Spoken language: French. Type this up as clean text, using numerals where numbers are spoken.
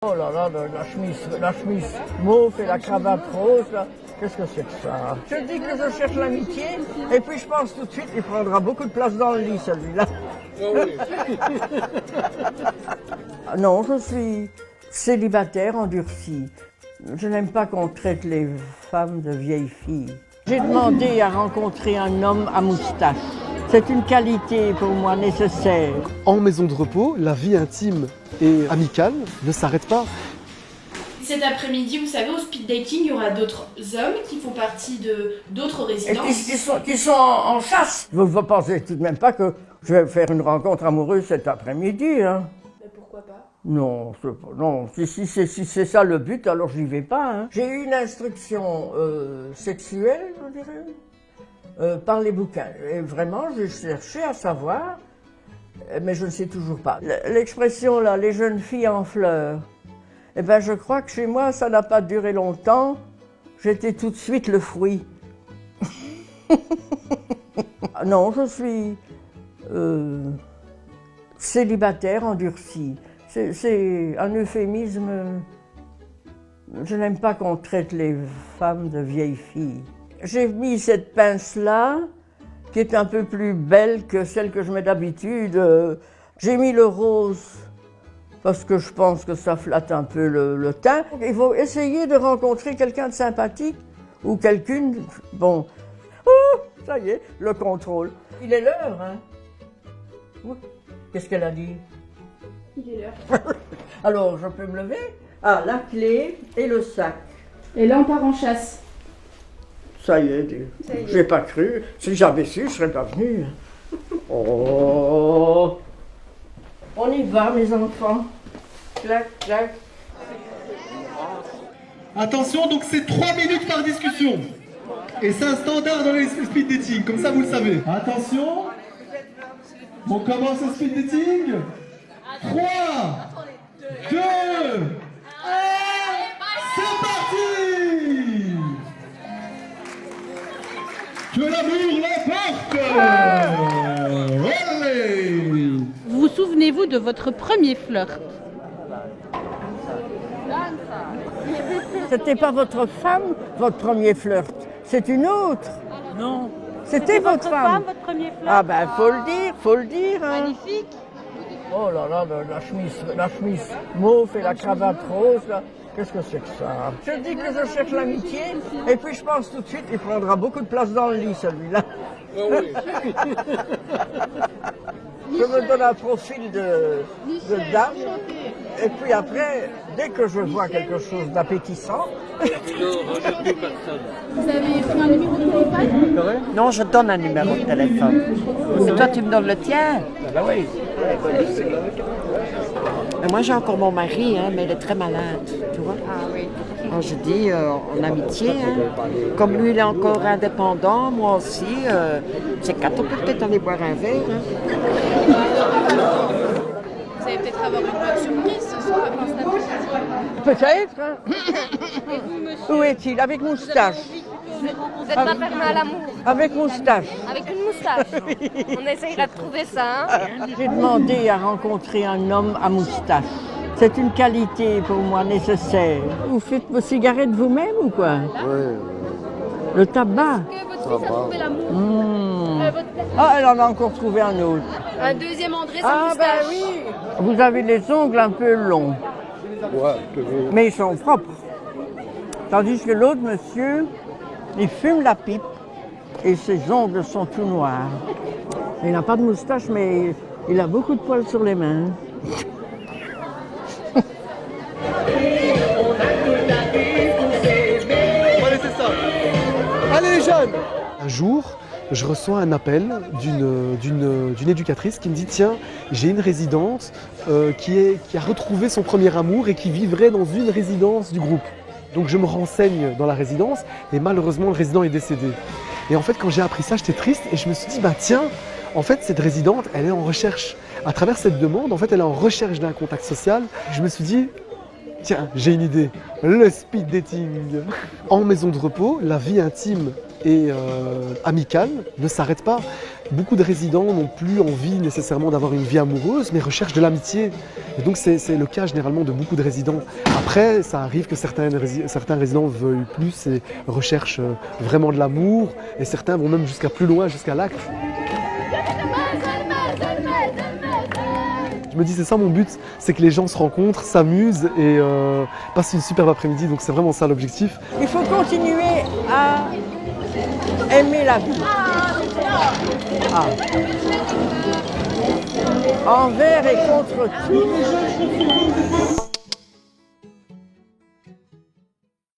Oh là là, la chemise mauve et la cravate rose, là. Qu'est-ce que c'est que ça? Je dis que je cherche l'amitié, et puis je pense tout de suite, il prendra beaucoup de place dans le lit, celui-là. Oh oui. Non, je suis célibataire endurci. Je n'aime pas qu'on traite les femmes de vieilles filles. J'ai demandé à rencontrer un homme à moustache. C'est une qualité pour moi nécessaire. En maison de repos, la vie intime et amicale ne s'arrête pas. Cet après-midi, vous savez, au speed dating, il y aura d'autres hommes qui font partie d'autres résidences. Qui sont en chasse. Vous ne pensez tout de même pas que je vais faire une rencontre amoureuse cet après-midi, hein? Ben, pourquoi pas? Non, non. Si c'est ça le but, alors j'y vais pas. Hein. J'ai eu une instruction sexuelle, je dirais, par les bouquins. Et vraiment, j'ai cherché à savoir, mais je ne sais toujours pas. L'expression là, les jeunes filles en fleurs. Eh bien, je crois que chez moi, ça n'a pas duré longtemps. J'étais tout de suite le fruit. Non, je suis célibataire endurci. C'est un euphémisme. Je n'aime pas qu'on traite les femmes de vieilles filles. J'ai mis cette pince-là, qui est un peu plus belle que celle que je mets d'habitude. J'ai mis le rose, parce que je pense que ça flatte un peu le teint. Il faut essayer de rencontrer quelqu'un de sympathique, ou quelqu'une... Bon, oh, ça y est, le contrôle. Il est l'heure, hein? Oui. Qu'est-ce qu'elle a dit? Il est l'heure. Alors, je peux me lever? Ah, la clé et le sac. Et là, on part en chasse. Ça y est, j'ai pas cru. Si j'avais su, je serais pas venu. Oh! On y va, mes enfants. Clac, clac. Attention, donc c'est 3 minutes par discussion. Et c'est un standard dans les speed dating, comme ça vous le savez. Attention. On commence le speed dating. 3, 2, 1, c'est parti. Que l'amour l'emporte. Allez. Vous souvenez-vous de votre premier flirt? C'était pas votre femme, votre premier flirt. C'est une autre. Non. C'était votre femme. Votre premier flirt? Ah ben, faut le dire. Hein. Magnifique. Oh là là, la chemise mauve et la cravate rose, là. Qu'est-ce que c'est que ça? Je dis que je cherche l'amitié, et puis je pense tout de suite, il prendra beaucoup de place dans le lit, celui-là. Oh oui. Je me donne un profil de dame, et puis après, dès que je vois quelque chose d'appétissant... Non, rejetez personne. Vous avez pris un numéro de téléphone? Non, je donne un numéro de téléphone. Et toi, tu me donnes le tien? Ben oui. Mais moi, j'ai encore mon mari, hein, mais il est très malade, tu vois. Ah oui. Alors, je dis, en amitié, hein, comme lui, il est encore indépendant, moi aussi, c'est quand on peut peut-être aller boire un verre. Hein. Vous allez peut-être avoir une bonne surprise ce soir à Constantine. Peut-être, hein. Et vous, monsieur? Où est-il? Avec moustache. Vous n'êtes pas fermé à l'amour? Avec moustache. Avec une moustache? On essayera de trouver ça, hein? J'ai demandé à rencontrer un homme à moustache. C'est une qualité pour moi nécessaire. Vous faites vos cigarettes vous-même ou quoi? Oui. Le tabac? Que votre fils a trouvé l'amour? Ah, elle en a encore trouvé un autre. Un deuxième André sans Ah moustache. ben oui. Vous avez les ongles un peu longs, Ouais, toujours. mais ils sont propres. Tandis que l'autre monsieur, il fume la pipe et ses ongles sont tout noirs. Il n'a pas de moustache, mais il a beaucoup de poils sur les mains. On va laisser ça. Allez les jeunes. Un jour, je reçois un appel d'une éducatrice qui me dit « Tiens, j'ai une résidente qui a retrouvé son premier amour et qui vivrait dans une résidence du groupe. » Donc je me renseigne dans la résidence et malheureusement le résident est décédé. Et en fait quand j'ai appris ça, j'étais triste et je me suis dit « Tiens, en fait cette résidente, elle est en recherche. À travers cette demande, en fait elle est en recherche d'un contact social. » Je me suis dit « Tiens, j'ai une idée, le speed dating. » En maison de repos, la vie intime et amicale ne s'arrête pas. beaucoup de résidents n'ont plus envie nécessairement d'avoir une vie amoureuse, mais recherchent de l'amitié. Et donc c'est le cas généralement de beaucoup de résidents. Après, ça arrive que certains résidents veuillent plus et recherchent vraiment de l'amour, et certains vont même jusqu'à plus loin, jusqu'à l'acte. Je me dis, c'est ça mon but, c'est que les gens se rencontrent, s'amusent et passent une superbe après-midi. Donc c'est vraiment ça l'objectif. Il faut continuer à aimer la vie. Ah. Envers et contre tout.